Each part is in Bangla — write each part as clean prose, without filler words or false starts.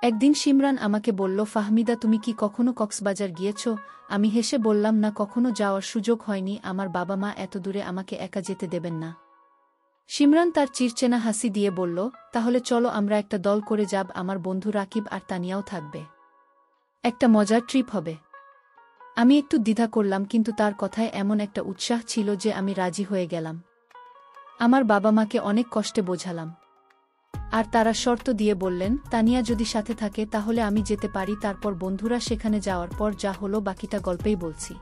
একদিন শিমরান আমাকে বলল, ফাহমিদা, তুমি কি কখনো কক্সবাজার গিয়েছ? আমি হেসে বললাম, না, কখনো যাওয়ার সুযোগ হয়নি, আমার বাবা মা এত দূরে আমাকে একা যেতে দেবেন না। শিমরান তার চিরচেনা হাসি দিয়ে বলল, তাহলে চলো আমরা একটা দল করে যাব, আমার বন্ধু রাকিব আর তানিয়াও থাকবে। একটা মজার ট্রিপ হবে। আমি একটু দ্বিধা করলাম, কিন্তু তার কথায় এমন একটা উৎসাহ ছিল যে আমি রাজি হয়ে গেলাম। আমার বাবা মাকে অনেক কষ্টে বোঝালাম। আর তারা শর্ত দিয়ে বললেন, তানিয়া যদি সাথে থাকে তাহলে আমি যেতে পারি। তারপর বন্ধুরা সেখানে যাওয়ার পর যা হলো বাকিটা গল্পেই বলছি।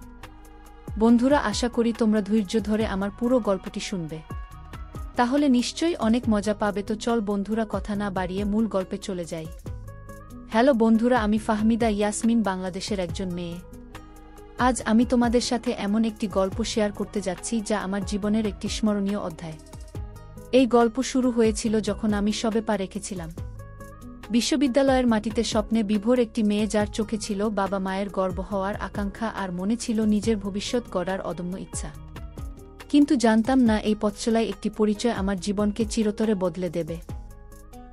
বন্ধুরা, আশা করি তোমরা ধৈর্য ধরে আমার পুরো গল্পটি শুনবে। তাহলে নিশ্চয়ই অনেক মজা পাবে। তো চল বন্ধুরা, কথা না বাড়িয়ে মূল গল্পে চলে যাই। হ্যালো বন্ধুরা, আমি ফাহমিদা ইয়াসমিন, বাংলাদেশের একজন মেয়ে। আজ আমি তোমাদের সাথে এমন একটি গল্প শেয়ার করতে যাচ্ছি যা আমার জীবনের একটি স্মরণীয় অধ্যায়। এই গল্প শুরু হয়েছিল যখন আমি সবে পা রেখেছিলাম বিশ্ববিদ্যালয়ের মাটিতে, স্বপ্নে বিভোর একটি মেয়ে যার চোখে ছিল বাবা মায়ের গর্ব হওয়ার আকাঙ্ক্ষা আর মনে ছিল নিজের ভবিষ্যৎ গড়ার অদম্য ইচ্ছা। কিন্তু জানতাম না এই পথচলায় একটি পরিচয় আমার জীবনকে চিরতরে বদলে দেবে।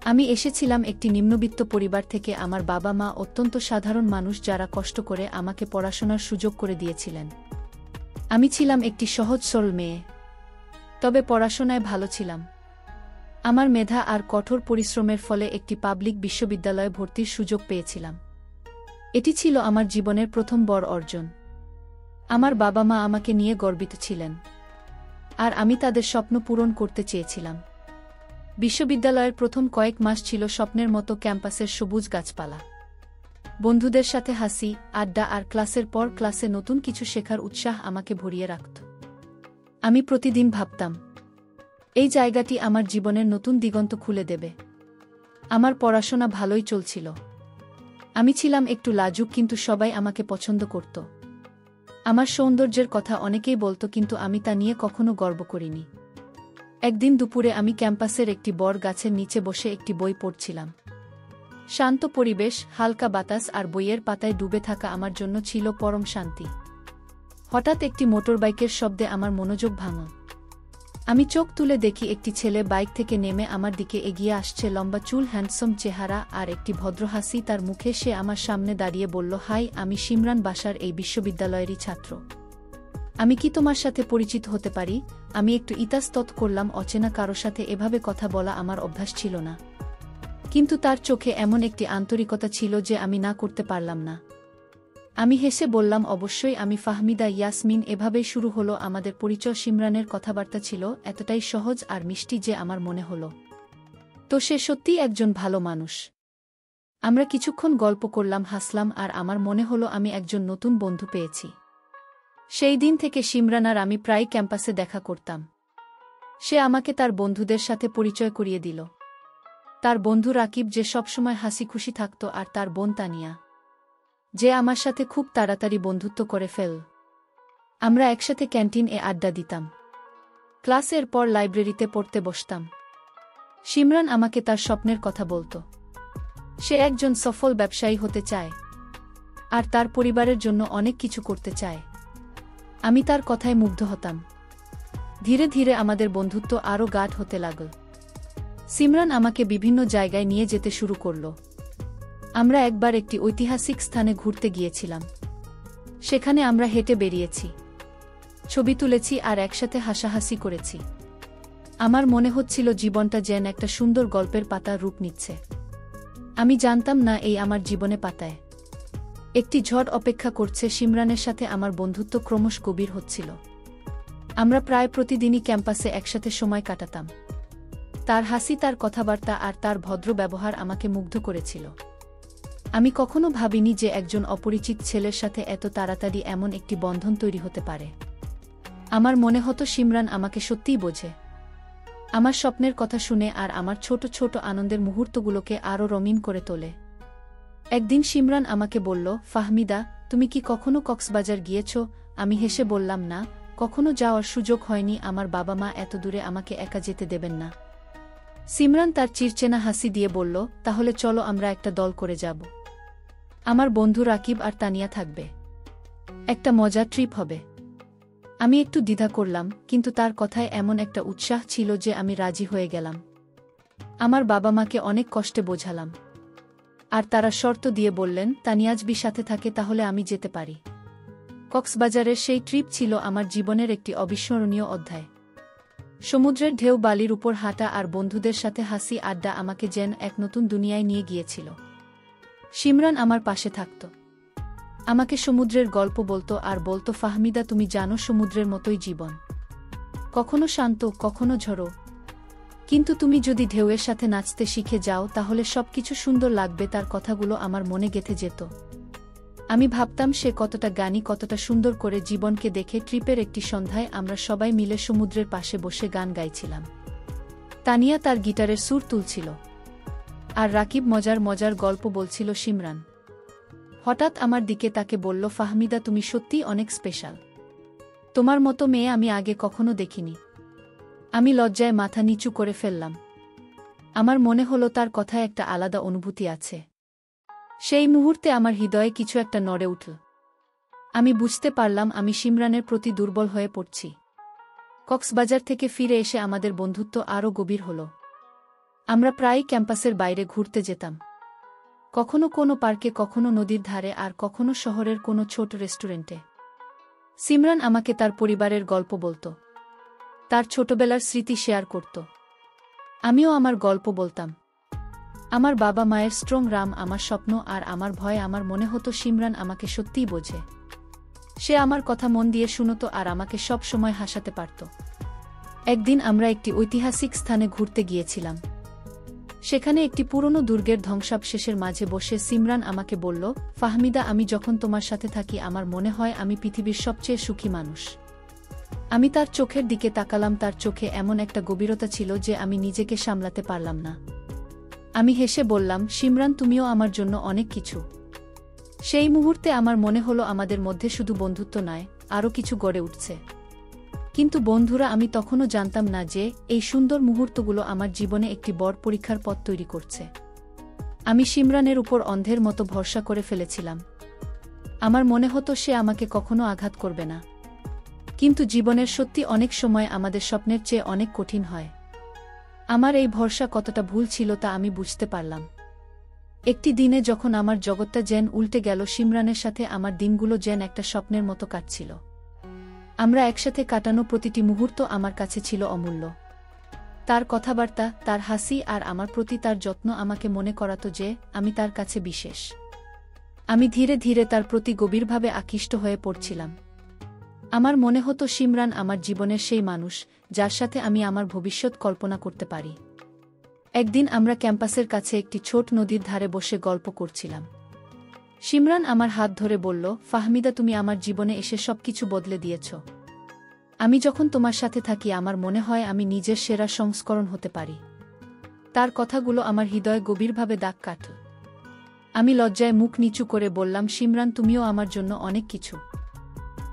আমি এসেছিলাম একটি নিম্নবিত্ত পরিবার থেকে। আমার বাবা মা অত্যন্ত সাধারণ মানুষ যারা কষ্ট করে আমাকে পড়াশোনার সুযোগ করে দিয়েছিলেন। আমি ছিলাম একটি সহজ সরল মেয়ে, তবে পড়াশোনায় ভালো ছিলাম। আমার মেধা আর কঠোর পরিশ্রমের ফলে একটি পাবলিক বিশ্ববিদ্যালয়ে ভর্তির সুযোগ পেয়েছিলাম। এটি ছিল আমার জীবনের প্রথম বড় অর্জন। আমার বাবা মা আমাকে নিয়ে গর্বিত ছিলেন, আর আমি তাদের স্বপ্ন পূরণ করতে চেয়েছিলাম। বিশ্ববিদ্যালয়ের প্রথম কয়েক মাস ছিল স্বপ্নের মতো। ক্যাম্পাসের সবুজ গাছপালা, বন্ধুদের সাথে হাসি আড্ডা আর ক্লাসের পর ক্লাসে নতুন কিছু শেখার উৎসাহ আমাকে ভরিয়ে রাখত। আমি প্রতিদিন ভাবতাম, এই জায়গাটি আমার জীবনের নতুন দিগন্ত খুলে দেবে। আমার পড়াশোনা ভালোই চলছিল। আমি ছিলাম একটু লাজুক, কিন্তু সবাই আমাকে পছন্দ করত। আমার সৌন্দর্যের কথা অনেকেই বলতো, কিন্তু আমি তা নিয়ে কখনো গর্ব করিনি। একদিন দুপুরে আমি ক্যাম্পাসের একটি বড় গাছের নিচে বসে একটি বই পড়ছিলাম। শান্ত পরিবেশ, হালকা বাতাস আর বইয়ের পাতায় ডুবে থাকা আমার জন্য ছিল পরম শান্তি। হঠাৎ একটি মোটরবাইকের শব্দে আমার মনোযোগ ভাঙল। আমি চোখ তুলে দেখি একটি ছেলে বাইক থেকে নেমে আমার দিকে এগিয়ে আসছে। লম্বা চুল, হ্যান্ডসাম চেহারা আর একটি ভদ্র হাসি তার মুখে। সে আমার সামনে দাঁড়িয়ে বলল, হাই, আমি শিমরান, বাসার এই বিশ্ববিদ্যালয়েরই ছাত্র। আমি কি তোমার সাথে পরিচিত হতে পারি? আমি একটু ইতস্তত করলাম। অচেনা কারো সাথে এভাবে কথা বলা আমার অভ্যাস ছিল না, কিন্তু তার চোখে এমন একটি আন্তরিকতা ছিল যে আমি না করতে পারলাম না। আমি হেসে বললাম, অবশ্যই, আমি ফাহমিদা ইয়াসমিন। এভাবেই শুরু হলো আমাদের পরিচয়। শিমরানের কথাবার্তা ছিল এতটাই সহজ আর মিষ্টি যে আমার মনে হলো তো সে সত্যিই একজন ভালো মানুষ। আমরা কিছুক্ষণ গল্প করলাম, হাসলাম, আর আমার মনে হলো আমি একজন নতুন বন্ধু পেয়েছি। সেই দিন থেকে শিমরান আর আমি প্রায় ক্যাম্পাসে দেখা করতাম। সে আমাকে তার বন্ধুদের সাথে পরিচয় করিয়ে দিল। তার বন্ধু রাকিব, যে সবসময় হাসি খুশি থাকত, আর তার বোন তানিয়া, যে আমার সাথে খুব তাড়াতাড়ি বন্ধুত্ব করে ফেল। আমরা একসাথে ক্যান্টিনে আড্ডা দিতাম, ক্লাসের পর লাইব্রেরিতে পড়তে বসতাম। শিমরান আমাকে তার স্বপ্নের কথা বলত। সে একজন সফল ব্যবসায়ী হতে চায় আর তার পরিবারের জন্য অনেক কিছু করতে চায়। আমি তার কথায় মুগ্ধ হতাম। ধীরে ধীরে আমাদের বন্ধুত্ব আরও গাঢ় হতে লাগল। শিমরান আমাকে বিভিন্ন জায়গায় নিয়ে যেতে শুরু করল। আমরা একবার একটি ঐতিহাসিক স্থানে ঘুরতে গিয়েছিলাম। সেখানে আমরা হেঁটে বেরিয়েছি, ছবি তুলেছি আর একসাথে হাসাহাসি করেছি। আমার মনে হচ্ছিল জীবনটা যেন একটা সুন্দর গল্পের পাতার রূপ নিচ্ছে। আমি জানতাম না এই আমার জীবনে পাতায় একটি ঝড় অপেক্ষা করছে। শিমরানের সাথে আমার বন্ধুত্ব ক্রমশ গভীর হচ্ছিল। আমরা প্রায় প্রতিদিনই ক্যাম্পাসে একসাথে সময় কাটাতাম। তার হাসি, তার কথাবার্তা আর তার ভদ্র ব্যবহার আমাকে মুগ্ধ করেছিল। আমি কখনো ভাবিনি যে একজন অপরিচিত ছেলের সাথে এত তাড়াতাড়ি এমন একটি বন্ধন তৈরি হতে পারে। আমার মনে হতো শিমরান আমাকে সত্যিই বোঝে, আমার স্বপ্নের কথা শুনে আর আমার ছোট ছোট আনন্দের মুহূর্তগুলোকে আরও রঙিন করে তোলে। একদিন শিমরান আমাকে বলল, ফাহমিদা, তুমি কি কখনো কক্সবাজার গিয়েছ? আমি হেসে বললাম, না, কখনো যাওয়ার সুযোগ হয়নি, আমার বাবা মা এত দূরে আমাকে একা যেতে দেবেন না। শিমরান তার চিরচেনা হাসি দিয়ে বলল, তাহলে চলো আমরা একটা দল করে যাব। আমার বন্ধু রাকিব আর তানিয়া থাকবে। একটা মজার ট্রিপ হবে। আমি একটু দ্বিধা করলাম, কিন্তু তার কথায় এমন একটা উৎসাহ ছিল যে আমি রাজি হয়ে গেলাম। আমার বাবা মাকে অনেক কষ্টে বোঝালাম। আর তারা শর্ত দিয়ে বললেন, তানিয়াজবি সাথে থাকে তাহলে আমি যেতে পারি। কক্সবাজারের সেই ট্রিপ ছিল আমার জীবনের একটি অবিস্মরণীয় অধ্যায়। সমুদ্রের ঢেউ, বালির উপর হাঁটা আর বন্ধুদের সাথে হাসি আড্ডা আমাকে যেন এক নতুন দুনিয়ায় নিয়ে গিয়েছিল। শিমরান আমার পাশে থাকত, আমাকে সমুদ্রের গল্প বলতো আর বলতো, ফাহমিদা তুমি জানো সমুদ্রের মতোই জীবন, কখনো শান্ত কখনো ঝড়ো, কিন্তু তুমি যদি ঢেউয়ের সাথে নাচতে শিখে যাও তাহলে সবকিছু সুন্দর লাগবে। তার কথাগুলো আমার মনে গেঁথে যেত। আমি ভাবতাম সে কতটা জ্ঞানী, কতটা সুন্দর করে জীবনকে দেখে। ট্রিপের একটি সন্ধ্যায় আমরা সবাই মিলে সমুদ্রের পাশে বসে গান গাইছিলাম। তানিয়া তার গিটারের সুর তুলছিল আর রাকিব মজার মজার গল্প বলছিল। শিমরান হঠাৎ আমার দিকে তাকে বলল, ফাহমিদা তুমি সত্যিই অনেক স্পেশাল, তোমার মতো মেয়ে আমি আগে কখনো দেখিনি। আমি লজ্জায় মাথা নিচু করে ফেললাম। আমার মনে হলো তার কথায় একটা আলাদা অনুভূতি আছে। সেই মুহূর্তে আমার হৃদয়ে কিছু একটা নড়ে উঠল। আমি বুঝতে পারলাম আমি শিমরানের প্রতি দুর্বল হয়ে পড়ছি। কক্সবাজার থেকে ফিরে এসে আমাদের বন্ধুত্ব আরও গভীর হল। আমরা প্রায়ই ক্যাম্পাসের বাইরে ঘুরতে যেতাম, কখনো কোনো পার্কে, কখনো নদীর ধারে, আর কখনো শহরের কোনো ছোট রেস্টুরেন্টে। শিমরান আমাকে তার পরিবারের গল্প বলতো, তার ছোটবেলার স্মৃতি শেয়ার করত। আমিও আমার গল্প বলতাম, আমার বাবা মায়ের স্ট্রং রাম, আমার স্বপ্ন আর আমার ভয়। আমার মনে হতো শিমরান আমাকে সত্যিই বোঝে। সে আমার কথা মন দিয়ে শুনত আর আমাকে সব সময় হাসাতে পারত। একদিন আমরা একটি ঐতিহাসিক স্থানে ঘুরতে গিয়েছিলাম। সেখানে একটি পুরনো দুর্গের ধ্বংসাবশেষের মাঝে বসে শিমরান আমাকে বলল, ফাহমিদা আমি যখন তোমার সাথে থাকি আমার মনে হয় আমি পৃথিবীর সবচেয়ে সুখী মানুষ। আমি তার চোখের দিকে তাকালাম। তার চোখে এমন একটা গভীরতা ছিল যে আমি নিজেকে সামলাতে পারলাম না। আমি হেসে বললাম, শিমরান তুমিও আমার জন্য অনেক কিছু। সেই মুহূর্তে আমার মনে হলো আমাদের মধ্যে শুধু বন্ধুত্ব নয়, আরও কিছু গড়ে উঠছে। কিন্তু বন্ধুরা, আমি তখনও জানতাম না যে এই সুন্দর মুহূর্তগুলো আমার জীবনে একটি বড় পরীক্ষার পথ তৈরি করছে। আমি শিমরানের উপর অন্ধের মতো ভরসা করে ফেলেছিলাম। আমার মনে হতো সে আমাকে কখনো আঘাত করবে না। কিন্তু জীবনের সত্যি অনেক সময় আমাদের স্বপ্নের চেয়ে অনেক কঠিন হয়। আমার এই ভরসা কতটা ভুল ছিল তা আমি বুঝতে পারলাম। একটি দিনে যখন আমার জগৎটা যেন উল্টে গেল, শিমরানের সাথে আমার দিনগুলো যেন একটা স্বপ্নের মতো কাটছিল। আমরা একসাথে কাটানো প্রতিটি মুহূর্ত আমার কাছে ছিল অমূল্য। তার কথাবার্তা, তার হাসি আর আমার প্রতি তার যত্ন আমাকে মনে করাতো যে আমি তার কাছে বিশেষ। আমি ধীরে ধীরে তার প্রতি গভীরভাবে আকৃষ্ট হয়ে পড়ছিলাম। আমার মনে হতো শিমরান আমার জীবনের সেই মানুষ যার সাথে আমি আমার ভবিষ্যৎ কল্পনা করতে পারি। একদিন আমরা ক্যাম্পাসের কাছে একটি ছোট নদীর ধারে বসে গল্প করছিলাম। শিমরান আমার হাত ধরে বলল, ফাহমিদা তুমি আমার জীবনে এসে সবকিছু বদলে দিয়েছ। আমি যখন তোমার সাথে থাকি আমার মনে হয় আমি নিজের সেরা সংস্করণ হতে পারি। তার কথাগুলো আমার হৃদয়ে গভীরভাবে দাগ কাটল। আমি লজ্জায় মুখ নিচু করে বললাম, শিমরান তুমিও আমার জন্য অনেক কিছু।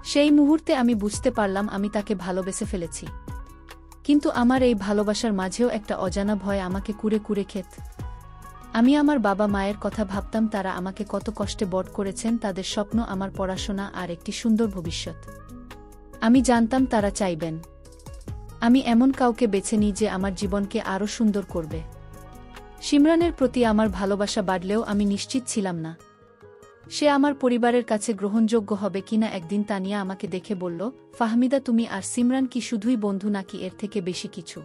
সেই মুহূর্তে আমি বুঝতে পারলাম আমি তাকে ভালোবেসে ফেলেছি। কিন্তু আমার এই ভালোবাসার মাঝেও একটা অজানা ভয় আমাকে কুরে কুরে খেত। আমি আমার বাবা মায়ের কথা ভাবতাম, তারা আমাকে কত কষ্টে বড় করেছেন, তাদের স্বপ্ন আমার পড়াশোনা আর একটি সুন্দর ভবিষ্যৎ। আমি জানতাম তারা চাইবেন আমি এমন কাউকে বেছে নিই যে আমার জীবনকে আরও সুন্দর করবে। শিমরানের প্রতি আমার ভালোবাসা বাড়লেও আমি নিশ্চিত ছিলাম না সে আমার পরিবারের কাছে গ্রহণযোগ্য হবে কিনা। একদিন তানিয়া আমাকে দেখে বলল, ফাহমিদা তুমি আর শিমরান কি শুধুই বন্ধু নাকি এর থেকে বেশি কিছু?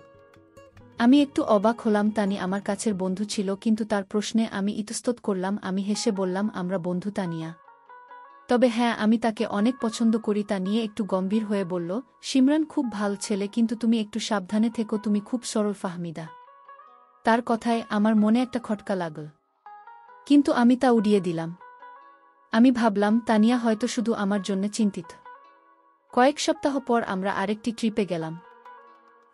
আমি একটু অবাক হলাম। তানি আমার কাছের বন্ধু ছিল, কিন্তু তার প্রশ্নে আমি ইতস্তত করলাম। আমি হেসে বললাম, আমরা বন্ধু তানিয়া, তবে হ্যাঁ আমি তাকে অনেক পছন্দ করি। তা নিয়ে একটু গম্ভীর হয়ে বলল, শিমরান খুব ভালো ছেলে, কিন্তু তুমি একটু সাবধানে থেকো, তুমি খুব সরল ফাহমিদা। তার কথায় আমার মনে একটা খটকা লাগল, কিন্তু আমি তা উড়িয়ে দিলাম। আমি ভাবলাম তানিয়া হয়তো শুধু আমার জন্য চিন্তিত। কয়েক সপ্তাহ পর আমরা আরেকটি ট্রিপে গেলাম।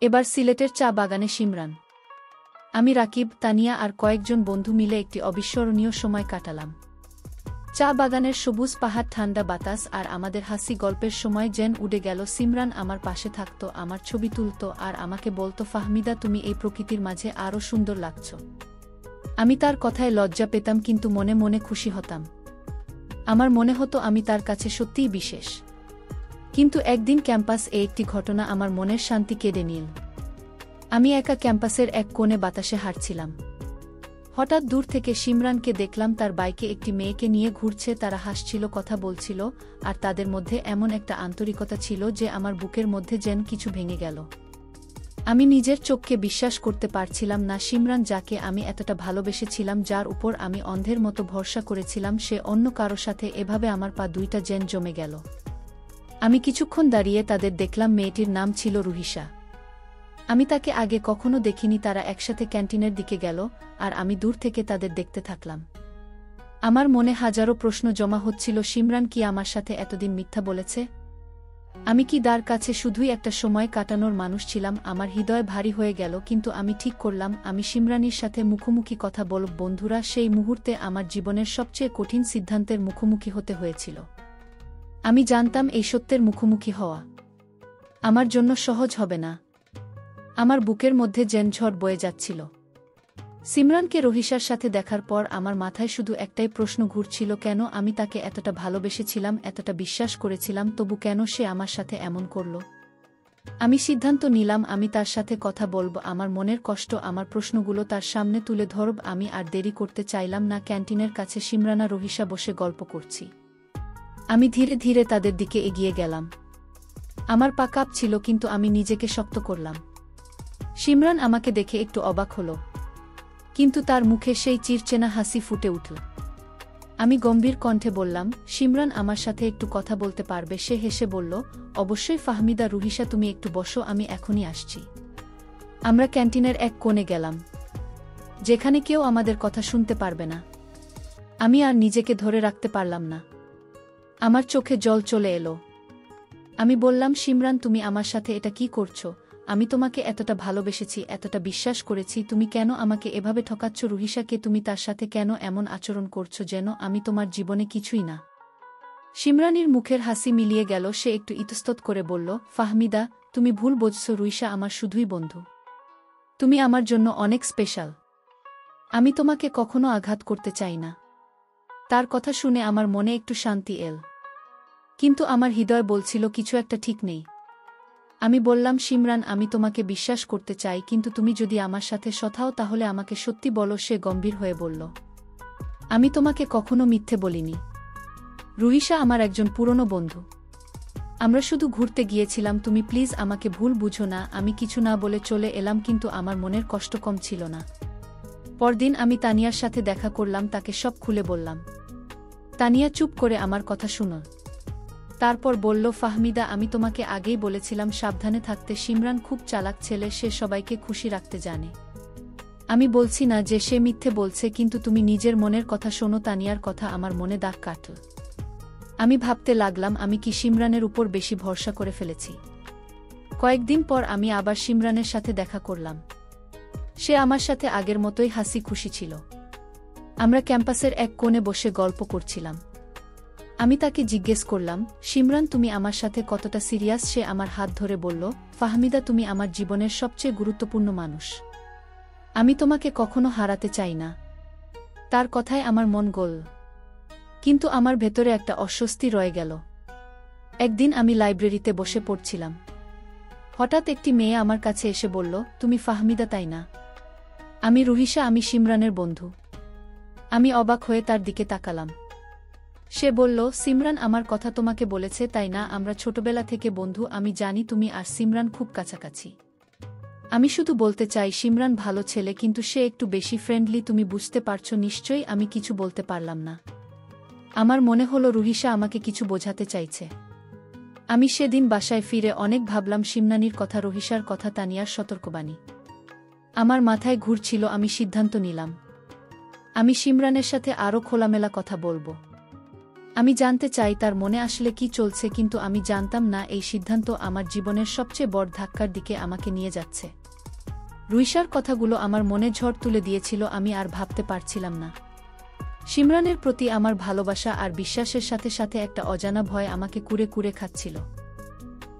এবার সিলেটের চা বাগানে। শিমরান, আমি, রাকিব, তানিয়া আর কয়েকজন বন্ধু মিলে একটি অবিস্মরণীয় সময় কাটালাম। চা বাগানের সবুজ পাহাড়, ঠান্ডা বাতাস আর আমাদের হাসি গল্পের সময় যেন উড়ে গেল। শিমরান আমার পাশে থাকত, আমার ছবি তুলত আর আমাকে বলতো, ফাহমিদা তুমি এই প্রকৃতির মাঝে আরও সুন্দর লাগছ। আমি তার কথায় লজ্জা পেতাম, কিন্তু মনে মনে খুশি হতাম। আমার মনে হতো আমি তার কাছে সত্যিই বিশেষ। কিন্তু একদিন একটি ঘটনা আমার মনের শান্তি কেড়ে নিল। আমি একা ক্যাম্পাসের এক কোণে বাতাসে হাঁটছিলাম। হঠাৎ দূর থেকে সিমরানকে দেখলাম, তার বাইকে একটি মেয়েকে নিয়ে ঘুরছে। তারা হাসছিল, কথা বলছিল, আর তাদের মধ্যে এমন একটা আন্তরিকতা ছিল যে আমার বুকের মধ্যে যেন কিছু ভেঙে গেল। আমি নিজের চোখকে বিশ্বাস করতে পারছিলাম না। সিমরান, যাকে আমি এতটা ভালোবেসেছিলাম, যার উপর আমি অন্ধের মতো ভরসা করেছিলাম, সে অন্য কারো সাথে এভাবে। আমার পা দুইটা যেন জমে গেল। আমি কিছুক্ষণ দাঁড়িয়ে তাদের দেখলাম। মেয়েটির নাম ছিল রুহিসা। আমি তাকে আগে কখনো দেখিনি। তারা একসাথে ক্যান্টিনের দিকে গেল, আর আমি দূর থেকে তাদের দেখতে থাকলাম। আমার মনে হাজারো প্রশ্ন জমা হচ্ছিল। সিমরান কি আমার সাথে এতদিন মিথ্যা বলেছে? আমি কি তার কাছে শুধুই একটা সময় কাটানোর মানুষ ছিলাম? আমার হৃদয় ভারী হয়ে গেল, কিন্তু আমি ঠিক করলাম আমি সিমরানির সাথে মুখোমুখি কথা বলব। বন্ধুরা, সেই মুহূর্তে আমার জীবনের সবচেয়ে কঠিন সিদ্ধান্তের মুখোমুখি হতে হয়েছিল। আমি জানতাম এই সত্যের মুখোমুখি হওয়া আমার জন্য সহজ হবে না। আমার বুকের মধ্যে যেন ঝড় বয়ে যাচ্ছিল। সিমরানকে রহিসার সাথে দেখার পর আমার মাথায় শুধু একটাই প্রশ্ন ঘুরছিল, কেন আমি তাকে এতটা ভালোবেসেছিলাম, এতটা বিশ্বাস করেছিলাম, তবু কেন সে আমার সাথে এমন করল? আমি সিদ্ধান্ত নিলাম আমি তার সাথে কথা বলবো, আমার মনের কষ্ট, আমার প্রশ্নগুলো তার সামনে তুলে ধরব। আমি আর দেরি করতে চাইলাম না। ক্যান্টিনের কাছে সিমরানা রহিসা বসে গল্প করছি। আমি ধীরে ধীরে তাদের দিকে এগিয়ে গেলাম। আমার পা কাঁপছিল, কিন্তু আমি নিজেকে শক্ত করলাম। সিমরান আমাকে দেখে একটু অবাক হল, কিন্তু তার মুখে সেই চিরচেনা হাসি ফুটে উঠল। আমি গম্ভীর কণ্ঠে বললাম, সিমরান, আমার সাথে একটু কথা বলতে পারবে? সে হেসে বলল, অবশ্যই ফাহমিদা। রুহিসা, তুমি একটু বসো, আমি এখনই আসছি। আমরা ক্যান্টিনের এক কোণে গেলাম, যেখানে কেউ আমাদের কথা শুনতে পারবে না। আমি আর নিজেকে ধরে রাখতে পারলাম না। আমার চোখে জল চলে এলো। আমি বললাম, সিমরান, তুমি আমার সাথে এটা কি করছো? আমি তোমাকে এতটা ভালোবেসেছি, এতটা বিশ্বাস করেছি, তুমি কেন আমাকে এভাবে ঠকাচ্ছ? রুহিসাকে, তুমি তার সাথে কেন এমন আচরণ করছো যেন আমি তোমার জীবনে কিছুই না? সিমরানির মুখের হাসি মিলিয়ে গেল। সে একটু ইতস্তত করে বলল, ফাহমিদা, তুমি ভুল বুঝছো। রুহিসা আমার শুধুই বন্ধু। তুমি আমার জন্য অনেক স্পেশাল। আমি তোমাকে কখনো আঘাত করতে চাই না। তার কথা শুনে আমার মনে একটু শান্তি এল, কিন্তু আমার হৃদয় বলছিল কিছু একটা ঠিক নেই। আমি বললাম, সিমরান, আমি তোমাকে বিশ্বাস করতে চাই, কিন্তু তুমি যদি আমার সাথে সৎ তাহলে আমাকে সত্যি বলো। সে গম্ভীর হয়ে বলল, আমি তোমাকে কখনো মিথ্যে বলিনি। রুহিসা আমার একজন পুরনো বন্ধু। আমরা শুধু ঘুরতে গিয়েছিলাম। তুমি প্লিজ আমাকে ভুল বুঝো না। আমি কিছু না বলে চলে এলাম, কিন্তু আমার মনের কষ্ট কম ছিল না। পরদিন আমি তানিয়ার সাথে দেখা করলাম, তাকে সব খুলে বললাম। তানিয়া চুপ করে আমার কথা শুনল। তারপর বলল, ফাহমিদা, আমি তোমাকে আগেই বলেছিলাম সাবধানে থাকতে। সিমরান খুব চালাক ছেলে, সে সবাইকে খুশি রাখতে জানে। আমি বলছি না যে সে মিথ্যে বলছে, কিন্তু তুমি নিজের মনের কথা শোনো। তানিয়ার কথা আমার মনে দাগ কাটল। আমি ভাবতে লাগলাম, আমি কি সিমরানের উপর বেশি ভরসা করে ফেলেছি? কয়েকদিন পর আমি আবার সিমরানের সাথে দেখা করলাম। সে আমার সাথে আগের মতোই হাসি খুশি ছিল। আমরা ক্যাম্পাসের এক কোণে বসে গল্প করছিলাম। আমি তাকে জিজ্ঞেস করলাম, সিমরান, তুমি আমার সাথে কতটা সিরিয়াস? সে আমার হাত ধরে বলল, ফাহমিদা, তুমি আমার জীবনের সবচেয়ে গুরুত্বপূর্ণ মানুষ। আমি তোমাকে কখনো হারাতে চাই না। তার কথায় আমার মন গলল, কিন্তু আমার ভেতরে একটা অস্বস্তি রয়ে গেল। একদিন আমি লাইব্রেরিতে বসে পড়ছিলাম। হঠাৎ একটি মেয়ে আমার কাছে এসে বলল, তুমি ফাহমিদা, তাই না? আমি রুহিসা, আমি সিমরানের বন্ধু। আমি অবাক হয়ে তার দিকে তাকালাম। সে বলল, সিমরান আমার কথা তোমাকে বলেছে, তাই না? আমরা ছোটবেলা থেকে বন্ধু। আমি জানি তুমি আর সিমরান খুব কাছাকাছি। আমি শুধু বলতে চাই, সিমরান ভালো ছেলে, কিন্তু সে একটু বেশি ফ্রেন্ডলি। তুমি বুঝতে পারছো নিশ্চয়ই? আমি কিছু বলতে পারলাম না। আমার মনে হলো রুহিসা আমাকে কিছু বোঝাতে চাইছে। আমি সেদিন বাসায় ফিরে অনেক ভাবলাম, সিমরানির কথা, রুহিসার কথা, তানিয়ার সতর্কবাণী। আমার মাথায় ঘুরছিল। আমি সিদ্ধান্ত নিলাম, আমি সিমরানের সাথে আরও খোলামেলা কথা বলবো। আমি জানতে চাই তার মনে আসলে কি চলছে, কিন্তু আমি জানতাম না এই সিদ্ধান্ত আমার জীবনের সবচেয়ে বড় ধাক্কার দিকে আমাকে নিয়ে যাচ্ছে। রুহিসার কথাগুলো আমার মনে ঝড় তুলে দিয়েছিল। আমি আর ভাবতে পারছিলাম না। সিমরানের প্রতি আমার ভালোবাসা আর বিশ্বাসের সাথে সাথে একটা অজানা ভয় আমাকে কুরে কুরে খাচ্ছিল।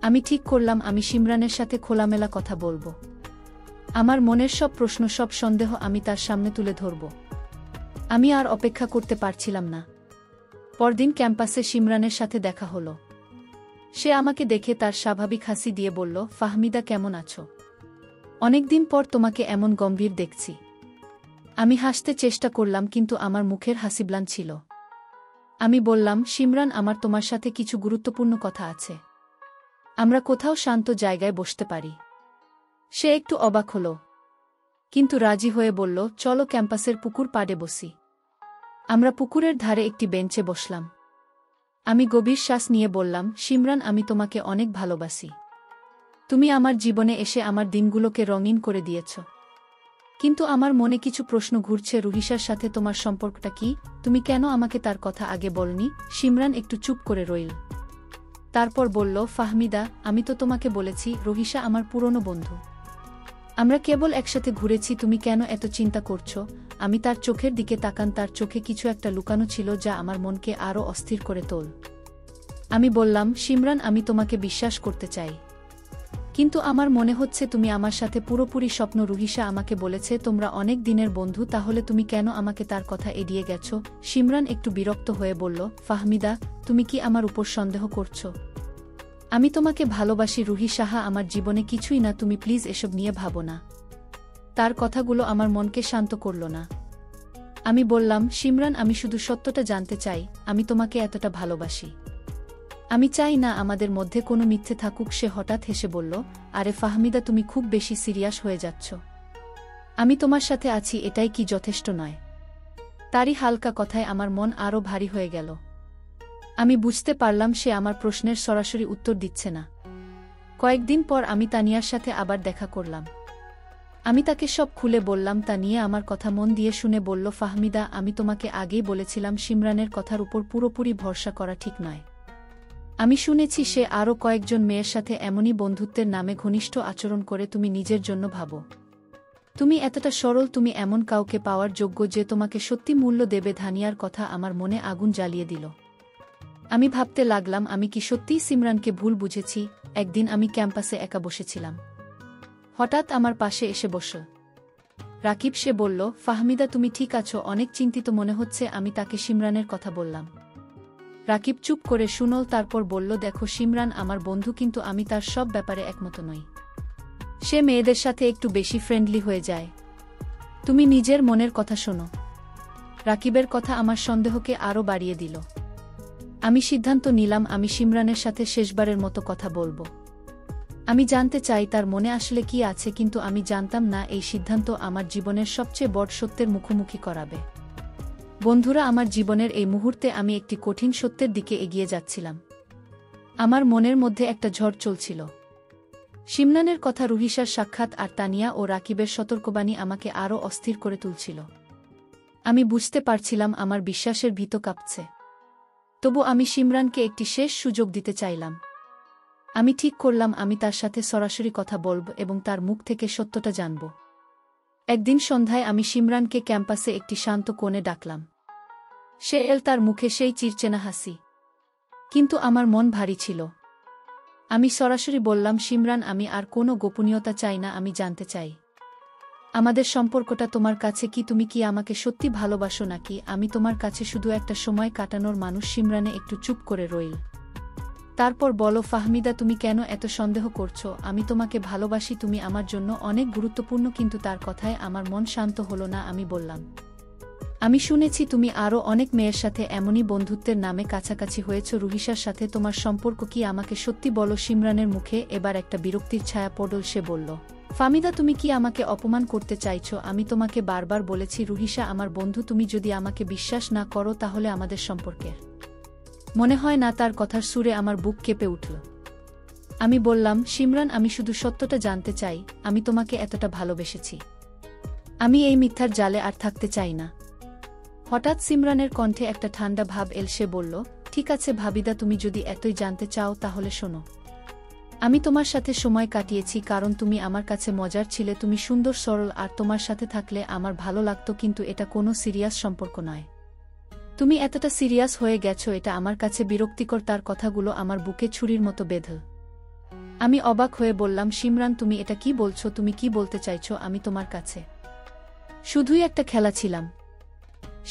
আমি ঠিক করলাম, আমি সিমরানের সাথে খোলামেলা কথা বলবো। আমার মনের সব প্রশ্ন, সব সন্দেহ আমি তার সামনে তুলে ধরব। আমি আর অপেক্ষা করতে পারছিলাম না। পরদিন ক্যাম্পাসে সিমরানের সাথে দেখা হলো। সে আমাকে দেখে তার স্বাভাবিক হাসি দিয়ে বলল, ফাহমিদা, কেমন আছো? অনেকদিন পর তোমাকে এমন গম্ভীর দেখছি। আমি হাসতে চেষ্টা করলাম কিন্তু আমার মুখের হাসি ম্লান ছিল। আমি বললাম, সিমরান, আমার তোমার সাথে কিছু গুরুত্বপূর্ণ কথা আছে। আমরা কোথাও শান্ত জায়গায় বসতে পারি? সে একটু অবাক হল, কিন্তু রাজি হয়ে বলল, চলো ক্যাম্পাসের পুকুর পাড়ে বসি। আমরা পুকুরের ধারে একটি বেঞ্চে বসলাম। আমি গভীর শ্বাস নিয়ে বললাম, সিমরান, আমি তোমাকে অনেক ভালোবাসি। তুমি আমার জীবনে এসে আমার দিনগুলোকে রঙিন করে দিয়েছ। কিন্তু আমার মনে কিছু প্রশ্ন ঘুরছে। রুহিসার সাথে তোমার সম্পর্কটা কি? তুমি কেন আমাকে তার কথা আগে বলনি? সিমরান একটু চুপ করে রইল। তারপর বলল, ফাহমিদা, আমি তো তোমাকে বলেছি রুহিসা আমার পুরনো বন্ধু। আমরা কেবল একসাথে ঘুরেছি। তুমি কেন এত চিন্তা করছো? আমি তার চোখের দিকে তাকান। তার চোখে কিছু একটা লুকানো ছিল যা আমার মনকে আরও অস্থির করে তোল। আমি বললাম, সিমরান, আমি তোমাকে বিশ্বাস করতে চাই, কিন্তু আমার মনে হচ্ছে তুমি আমার সাথে পুরোপুরি স্বপ্ন। রুহিসা আমাকে বলেছে তোমরা অনেক দিনের বন্ধু, তাহলে তুমি কেন আমাকে তার কথা এড়িয়ে গেছ? সিমরান একটু বিরক্ত হয়ে বলল, ফাহমিদা, তুমি কি আমার উপর সন্দেহ করছো? আমি তোমাকে ভালোবাসি রুহি সাহা, আমার জীবনে কিছুই না। তুমি প্লিজ এসব নিয়ে ভাবো না। তার কথাগুলো আমার মনকে শান্ত করল না। আমি বললাম, সিমরান, আমি শুধু সত্যটা জানতে চাই। আমি তোমাকে এতটা ভালোবাসি। আমি চাই না আমাদের মধ্যে কোনো মিথ্যে থাকুক। সে হঠাৎ হেসে বলল, আরে ফাহমিদা, তুমি খুব বেশি সিরিয়াস হয়ে যাচ্ছ। আমি তোমার সাথে আছি, এটাই কি যথেষ্ট নয়? তারই হালকা কথায় আমার মন আরও ভারী হয়ে গেল। আমি বুঝতে পারলাম সে আমার প্রশ্নের সরাসরি উত্তর দিচ্ছে না। কয়েকদিন পর আমি তানিয়ার সাথে আবার দেখা করলাম। আমি তাকে সব খুলে বললাম। তানিয়া আমার কথা মন দিয়ে শুনে বলল, ফাহমিদা, আমি তোমাকে আগেই বলেছিলাম সিমরানের কথার উপর পুরোপুরি ভরসা করা ঠিক নয়। আমি শুনেছি সে আরও কয়েকজন মেয়ের সাথে এমনই বন্ধুত্বের নামে ঘনিষ্ঠ আচরণ করে। তুমি নিজের জন্য ভাবো, তুমি এতটা সরল, তুমি এমন কাউকে পাওয়ার যোগ্য যে তোমাকে সত্যি মূল্য দেবে? ধানিয়ার কথা আমার মনে আগুন জ্বালিয়ে দিল। আমি ভাবতে লাগলাম, আমি কি সত্যিই সিমরানকে ভুল বুঝেছি? একদিন আমি ক্যাম্পাসে একা বসেছিলাম। হঠাৎ আমার পাশে এসে বসল রাকিব। সে বলল, ফাহমিদা, তুমি ঠিক আছো? অনেক চিন্তিত মনে হচ্ছে। আমি তাকে সিমরানের কথা বললাম। রাকিব চুপ করে শুনল, তারপর বলল, দেখো সিমরান আমার বন্ধু, কিন্তু আমি তার সব ব্যাপারে একমত নই। সে মেয়েদের সাথে একটু বেশি ফ্রেন্ডলি হয়ে যায়। তুমি নিজের মনের কথা শোনো। রাকিবের কথা আমার সন্দেহকে আরও বাড়িয়ে দিল। আমি সিদ্ধান্ত নিলাম আমি সিমরানের সাথে শেষবারের মতো কথা বলবো। আমি জানতে চাই তার মনে আসলে কি আছে, কিন্তু আমি জানতাম না এই সিদ্ধান্ত আমার জীবনের সবচেয়ে বড় সত্যের মুখোমুখি করাবে। বন্ধুরা, আমার জীবনের এই মুহূর্তে আমি একটি কঠিন সত্যের দিকে এগিয়ে যাচ্ছিলাম। আমার মনের মধ্যে একটা ঝড় চলছিল। সিমরানের কথা, রুহিসার সাক্ষাৎ আর তানিয়া ও রাকিবের সতর্কবাণী আমাকে আরও অস্থির করে তুলছিল। আমি বুঝতে পারছিলাম আমার বিশ্বাসের ভিত কাঁপছে। তবু আমি সিমরানকে একটি শেষ সুযোগ দিতে চাইলাম। আমি ঠিক করলাম আমি তার সাথে সরাসরি কথা বলব এবং তার মুখ থেকে সত্যটা জানব। একদিন সন্ধ্যায় আমি সিমরানকে ক্যাম্পাসে একটি শান্ত কোণে ডাকলাম। সে এল, তার মুখে সেই চিরচেনা হাসি, কিন্তু আমার মন ভারী ছিল। আমি সরাসরি বললাম, সিমরান, আমি আর কোনো গোপনীয়তা চাই না। আমি জানতে চাই আমাদের সম্পর্কটা তোমার কাছে কি? তুমি কি আমাকে সত্যি ভালোবাসো নাকি আমি তোমার কাছে শুধু একটা সময় কাটানোর মানুষ? সিমরানে একটু চুপ করে রইল। তারপর বলো, ফাহমিদা, তুমি কেন এত সন্দেহ করছো? আমি তোমাকে ভালোবাসি, তুমি আমার জন্য অনেক গুরুত্বপূর্ণ। কিন্তু তার কথায় আমার মন শান্ত হলো না। আমি বললাম, আমি শুনেছি তুমি আরও অনেক মেয়ের সাথে এমনই বন্ধুত্বের নামে কাছাকাছি হয়েছ। রুহিসার সাথে তোমার সম্পর্ক কি? আমাকে সত্যি বলো। সিমরানের মুখে এবার একটা বিরক্তির ছায়া পড়ল। সে বলল, ফাহমিদা, তুমি কি আমাকে অপমান করতে চাইছো? আমি তোমাকে বারবার বলেছি রুহিসা আমার বন্ধু। তুমি যদি আমাকে বিশ্বাস না করো তাহলে আমাদের সম্পর্কে মনে হয় না? তার কথার সুরে আমার বুক কেঁপে উঠল। আমি বললাম, সিমরান, আমি শুধু সত্যটা জানতে চাই। আমি তোমাকে এতটা ভালোবেসেছি, আমি এই মিথ্যার জালে আর থাকতে চাই না। হঠাৎ সিমরানের কণ্ঠে একটা ঠান্ডা ভাব এল। সে বলল, ঠিক আছে ভাবিদা, তুমি যদি এতই জানতে চাও তাহলে শোনো। আমি তোমার সাথে সময় কাটিয়েছি কারণ তুমি আমার কাছে মজার ছিলে। তুমি সুন্দর, সরল, আর তোমার সাথে থাকলে আমার ভালো লাগতো। কিন্তু এটা কোনো সিরিয়াস সম্পর্ক নয়। তুমি এতটা সিরিয়াস হয়ে গেছো, এটা আমার কাছে বিরক্তিকর। তার কথাগুলো আমার বুকে ছুরির মতো বেঁধল। আমি অবাক হয়ে বললাম, সিমরান, তুমি এটা কি বলছো? তুমি কি বলতে চাইছো আমি তোমার কাছে শুধুই একটা খেলা ছিলাম?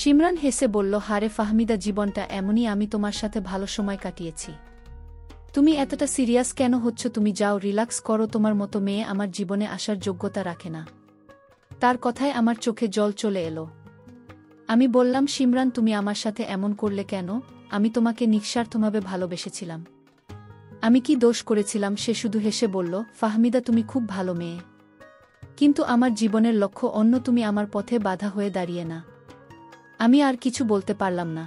সিমরান হেসে বলল, হারে ফাহমিদা, জীবনটা এমনই। আমি তোমার সাথে ভালো সময় কাটিয়েছি। তুমি এতটা সিরিয়াস কেন হচ্ছ? তুমি যাও, রিল্যাক্স করো। তোমার মতো মেয়ে আমার জীবনে আসার যোগ্যতা রাখে না। তার কথায় আমার চোখে জল চলে এলো। আমি বললাম, শিমরান, তুমি আমার সাথে এমন করলে কেন? আমি তোমাকে নিঃস্বার্থভাবে ভালোবেসেছিলাম। আমি কি দোষ করেছিলাম? সে শুধু হেসে বলল, ফাহমিদা, তুমি খুব ভালো মেয়ে। কিন্তু আমার জীবনের লক্ষ্য অন্য, তুমি আমার পথে বাধা হয়ে দাঁড়িয়ে না। আমি আর কিছু বলতে পারলাম না।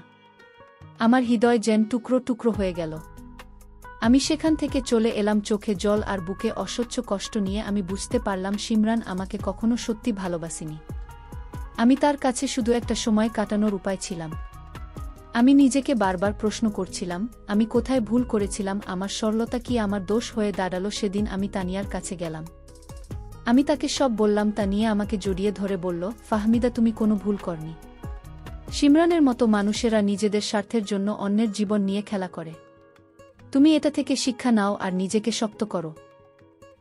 আমার হৃদয় যেন টুকরো টুকরো হয়ে গেল। আমি সেখান থেকে চলে এলাম, চোখে জল আর বুকে অসহ্য কষ্ট নিয়ে। আমি বুঝতে পারলাম শিমরান আমাকে কখনো সত্যি ভালোবাসেনি। আমি তার কাছে শুধু একটা সময় কাটানোর উপায় ছিলাম। আমি নিজেকে বারবার প্রশ্ন করছিলাম, আমি কোথায় ভুল করেছিলাম? আমার সরলতা কি আমার দোষ হয়ে দাঁড়ালো? সেদিন আমি তানিয়ার কাছে গেলাম। আমি তাকে সব বললাম। তানিয়া আমাকে জড়িয়ে ধরে বলল, ফাহমিদা, তুমি কোনো ভুল করনি। শিমরানের মতো মানুষেরা নিজেদের স্বার্থের জন্য অন্যের জীবন নিয়ে খেলা করে। তুমি এটা থেকে শিক্ষা নাও আর নিজেকে শক্ত করো।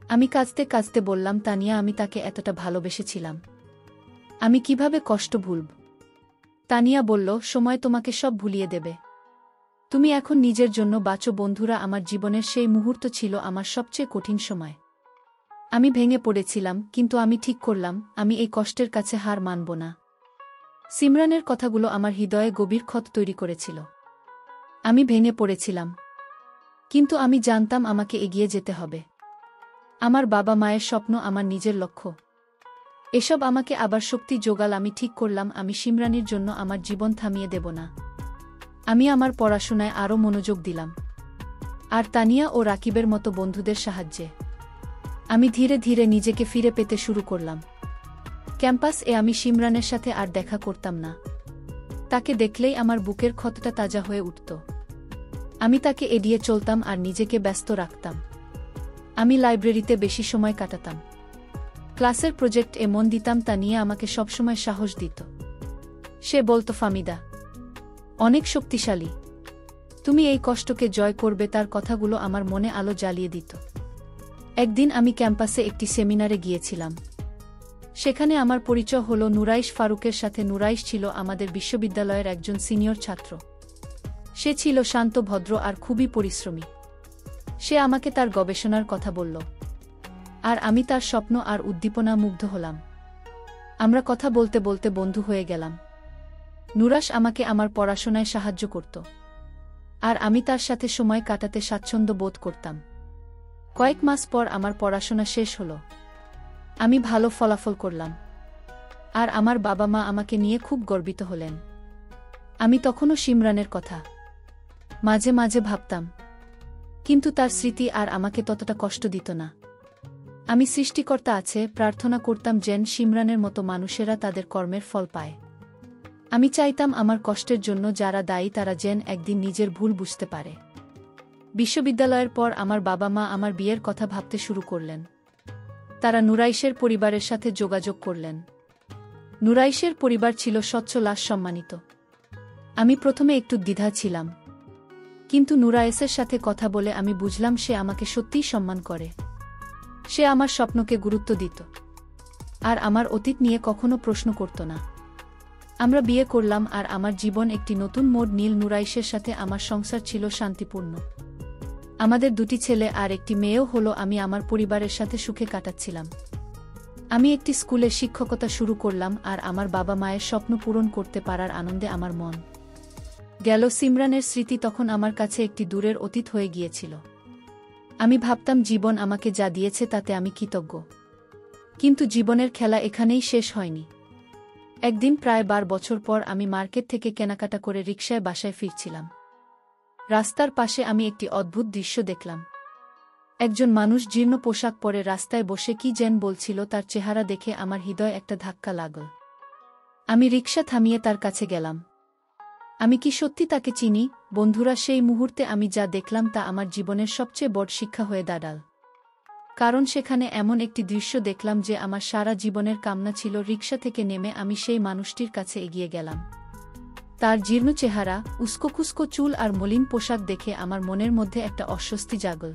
আমি কাঁদতে কাঁদতে বললাম, তানিয়া, আমি তাকে এতটা ভালোবেসেছিলাম। আমি কিভাবে কষ্ট ভুলব? তানিয়া বলল, সময় তোমাকে সব ভুলিয়ে দেবে। তুমি এখন নিজের জন্য বাঁচো। বন্ধুরা, আমার জীবনের সেই মুহূর্ত ছিল আমার সবচেয়ে কঠিন সময়। আমি ভেঙে পড়েছিলাম, কিন্তু আমি ঠিক করলাম, আমি এই কষ্টের কাছে হার মানব না। সিমরানের কথাগুলো আমার হৃদয়ে গভীর ক্ষত তৈরি করেছিল। আমি ভেঙে পড়েছিলাম, কিন্তু আমি জানতাম আমাকে এগিয়ে যেতে হবে। আমার বাবা মায়ের স্বপ্ন, আমার নিজের লক্ষ্য, এসব আমাকে আবার শক্তি জোগাল। আমি ঠিক করলাম, আমি শিমরানির জন্য আমার জীবন থামিয়ে দেব না। আমি আমার পড়াশোনায় আরও মনোযোগ দিলাম, আর তানিয়া ও রাকিবের মতো বন্ধুদের সাহায্যে আমি ধীরে ধীরে নিজেকে ফিরে পেতে শুরু করলাম। ক্যাম্পাসে আমি শিমরানের সাথে আর দেখা করতাম না। তাকে দেখলেই আমার বুকের ক্ষতটা তাজা হয়ে উঠত। আমি তাকে এড়িয়ে চলতাম আর নিজেকে ব্যস্ত রাখতাম। আমি লাইব্রেরিতে বেশি সময় কাটাতাম, ক্লাসের প্রজেক্টে মন দিতাম। তানিয়া আমাকে সবসময় সাহস দিত। সে বলতো, ফাহমিদা অনেক শক্তিশালী, তুমি এই কষ্টকে জয় করবে। তার কথাগুলো আমার মনে আলো জ্বালিয়ে দিত। একদিন আমি ক্যাম্পাসে একটি সেমিনারে গিয়েছিলাম। সেখানে আমার পরিচয় হলো নুরাইশ ফারুকের সাথে। নুরাইশ ছিল আমাদের বিশ্ববিদ্যালয়ের একজন সিনিয়র ছাত্র। সে ছিল শান্ত, ভদ্র আর খুবই পরিশ্রমী। সে আমাকে তার গবেষণার কথা বলল, আর আমি তার স্বপ্ন আর উদ্দীপনা মুগ্ধ হলাম। আমরা কথা বলতে বলতে বন্ধু হয়ে গেলাম। নুরাশ আমাকে আমার পড়াশোনায় সাহায্য করত, আর আমি তার সাথে সময় কাটাতে স্বাচ্ছন্দ্য বোধ করতাম। কয়েক মাস পর আমার পড়াশোনা শেষ হলো। আমি ভালো ফলাফল করলাম, আর আমার বাবা মা আমাকে নিয়ে খুব গর্বিত হলেন। আমি তখনও শিমরানের কথা মাঝে মাঝে ভাবতাম, কিন্তু তার স্মৃতি আর আমাকে ততটা কষ্ট দিত না। আমি সৃষ্টিকর্তা আছে প্রার্থনা করতাম যেন শিমরানের মতো মানুষেরা তাদের কর্মের ফল পায়। আমি চাইতাম আমার কষ্টের জন্য যারা দায়ী তারা যেন একদিন নিজের ভুল বুঝতে পারে। বিশ্ববিদ্যালয়ের পর আমার বাবা মা আমার বিয়ের কথা ভাবতে শুরু করলেন। তারা নুরাইশের পরিবারের সাথে যোগাযোগ করলেন। নুরাইশের পরিবার ছিল সচ্ছল আর সম্মানিত। আমি প্রথমে একটু দ্বিধা ছিলাম, কিন্তু নুরাইশের সাথে কথা বলে আমি বুঝলাম সে আমাকে সত্যিই সম্মান করে। সে আমার স্বপ্নকে গুরুত্ব দিত, আর আমার অতীত নিয়ে কখনো প্রশ্ন করত না। আমরা বিয়ে করলাম, আর আমার জীবন একটি নতুন মোড় নিল। নুরাইশের সাথে আমার সংসার ছিল শান্তিপূর্ণ। আমাদের দুটি ছেলে আর একটি মেয়েও হলো। আমি আমার পরিবারের সাথে সুখে কাটাচ্ছিলাম। আমি একটি স্কুলে শিক্ষকতা শুরু করলাম, আর আমার বাবা মায়ের স্বপ্ন পূরণ করতে পারার আনন্দে আমার মন গেল। সিমরানের স্মৃতি তখন আমার কাছে একটি দূরের অতীত হয়ে গিয়েছিল। আমি ভাবতাম জীবন আমাকে যা দিয়েছে তাতে আমি কৃতজ্ঞ। কিন্তু জীবনের খেলা এখানেই শেষ হয়নি। একদিন প্রায় 12 বছর পর আমি মার্কেট থেকে কেনাকাটা করে রিকশায় বাসায় ফিরছিলাম। রাস্তার পাশে আমি একটি অদ্ভুত দৃশ্য দেখলাম। একজন মানুষ জীর্ণ পোশাক পরে রাস্তায় বসে কি যেন বলছিল। তার চেহারা দেখে আমার হৃদয় একটা ধাক্কা লাগল। আমি রিকশা থামিয়ে তার কাছে গেলাম। আমি কি সত্যি তাকে চিনি? বন্ধুরা, সেই মুহূর্তে আমি যা দেখলাম তা আমার জীবনের সবচেয়ে বড় শিক্ষা হয়ে দাঁড়াল। কারণ সেখানে এমন একটি দৃশ্য দেখলাম যে আমার সারা জীবনের কামনা ছিল। রিকশা থেকে নেমে আমি সেই মানুষটির কাছে এগিয়ে গেলাম। তার জীর্ণ চেহারা, উস্কোখুস্কো চুল আর মলিন পোশাক দেখে আমার মনের মধ্যে একটা অস্বস্তি জাগল।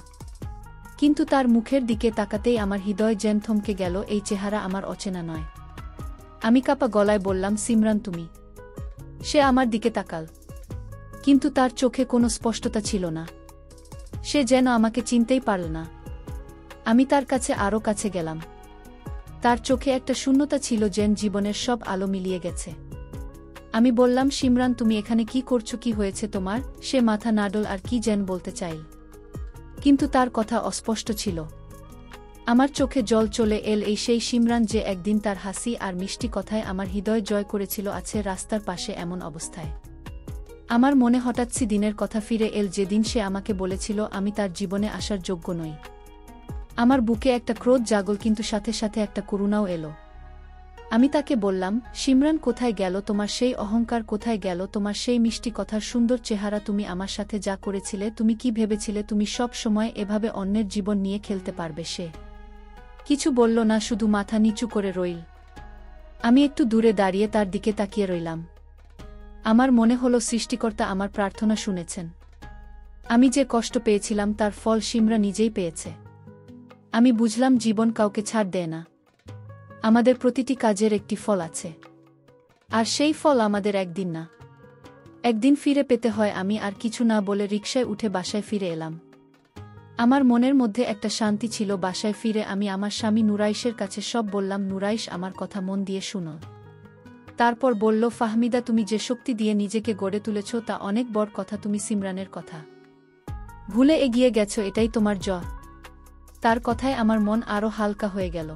কিন্তু তার মুখের দিকে তাকাতেই আমার হৃদয় যেন থমকে গেল। এই চেহারা আমার অচেনা নয়। আমি কাঁপা গলায় বললাম, সিমরান, তুমি? সে আমার দিকে তাকাল, কিন্তু তার চোখে কোনো স্পষ্টতা ছিল না। সে যেন আমাকে চিনতেই পারল না। আমি তার কাছে আরও কাছে গেলাম। তার চোখে একটা শূন্যতা ছিল, যেন জীবনের সব আলো মিলিয়ে গেছে। আমি বললাম, শিমরান, তুমি এখানে কি করছো? কি হয়েছে তোমার? সে মাথা নাড়ল আর কি যেন বলতে চাইল, কিন্তু তার কথা অস্পষ্ট ছিল। আমার চোখে জল চলে এল। এই সেই শিমরান যে একদিন তার হাসি আর মিষ্টি কথায় আমার হৃদয় জয় করেছিল, আছে রাস্তার পাশে এমন অবস্থায়। আমার মনে হঠাৎ দিনের কথা ফিরে এল, যেদিন সে আমাকে বলেছিল আমি তার জীবনে আসার যোগ্য নই। আমার বুকে একটা ক্রোধ জাগল, কিন্তু সাথে সাথে একটা করুণাও এলো। আমি তাকে বললাম, শিমরান, কোথায় গেল তোমার সেই অহংকার? কোথায় গেল তোমার সেই মিষ্টি কথার সুন্দর চেহারা? তুমি আমার সাথে যা করেছিলে, তুমি কি ভেবেছিলে তুমি সব সময় এভাবে অন্যের জীবন নিয়ে খেলতে পারবে? সে কিছু বলল না, শুধু মাথা নিচু করে রইল। আমি একটু দূরে দাঁড়িয়ে তার দিকে তাকিয়ে রইলাম। আমার মনে হলো সৃষ্টিকর্তা আমার প্রার্থনা শুনেছেন। আমি যে কষ্ট পেয়েছিলাম তার ফল শিমরা নিজেই পেয়েছে। আমি বুঝলাম, জীবন কাউকে ছাড় দেয় না। আমাদের প্রতিটি কাজের একটি ফল আছে, আর সেই ফল আমাদের একদিন না একদিন ফিরে পেতে হয়। আমি আর কিছু না বলে রিকশায় উঠে বাসায় ফিরে এলাম। আমার মনের মধ্যে একটা শান্তি ছিল। বাসায় ফিরে আমি আমার স্বামী নুরাইশের কাছে সব বললাম। নুরাইশ আমার কথা মন দিয়ে শুনো। তারপর বলল, ফাহমিদা, তুমি যে শক্তি দিয়ে নিজেকে গড়ে তুলেছ তা অনেক বড় কথা। তুমি সিমরানের কথা ভুলে এগিয়ে গেছ, এটাই তোমার জয়। তার কথায় আমার মন আরও হালকা হয়ে গেল।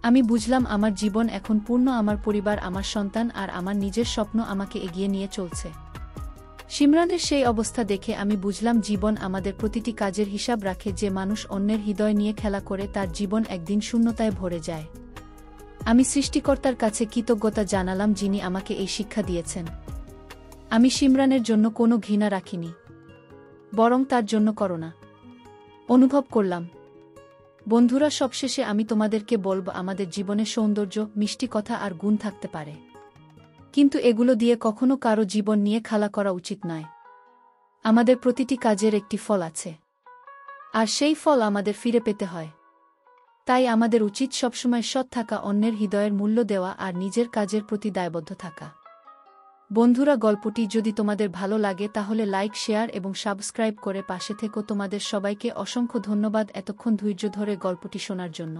আমি বুঝলাম আমার জীবন এখন পূর্ণ। আমার পরিবার, আমার সন্তান আর আমার নিজের স্বপ্ন আমাকে এগিয়ে নিয়ে চলছে। শিমরানের সেই অবস্থা দেখে আমি বুঝলাম, জীবন আমাদের প্রতিটি কাজের হিসাব রাখে। যে মানুষ অন্যের হৃদয় নিয়ে খেলা করে তার জীবন একদিন শূন্যতায় ভরে যায়। আমি সৃষ্টিকর্তার কাছে কৃতজ্ঞতা জানালাম, যিনি আমাকে এই শিক্ষা দিয়েছেন। আমি শিমরানের জন্য কোনো ঘৃণা রাখিনি, বরং তার জন্য করুণা অনুভব করলাম। বন্ধুরা, সবশেষে আমি তোমাদেরকে বলব, আমাদের জীবনে সৌন্দর্য, মিষ্টি কথা আর গুণ থাকতে পারে, কিন্তু এগুলো দিয়ে কখনো কারো জীবন নিয়ে খেলা করা উচিত নয়। আমাদের প্রতিটি কাজের একটি ফল আছে, আর সেই ফল আমাদের ফিরে পেতে হয়। তাই আমাদের উচিত সবসময় সৎ থাকা, অন্যের হৃদয়ের মূল্য দেওয়া আর নিজের কাজের প্রতি দায়বদ্ধ থাকা। বন্ধুরা, গল্পটি যদি তোমাদের ভালো লাগে তাহলে লাইক, শেয়ার এবং সাবস্ক্রাইব করে পাশে থেকো। তোমাদের সবাইকে অসংখ্য ধন্যবাদ এতক্ষণ ধৈর্য ধরে গল্পটি শোনার জন্য।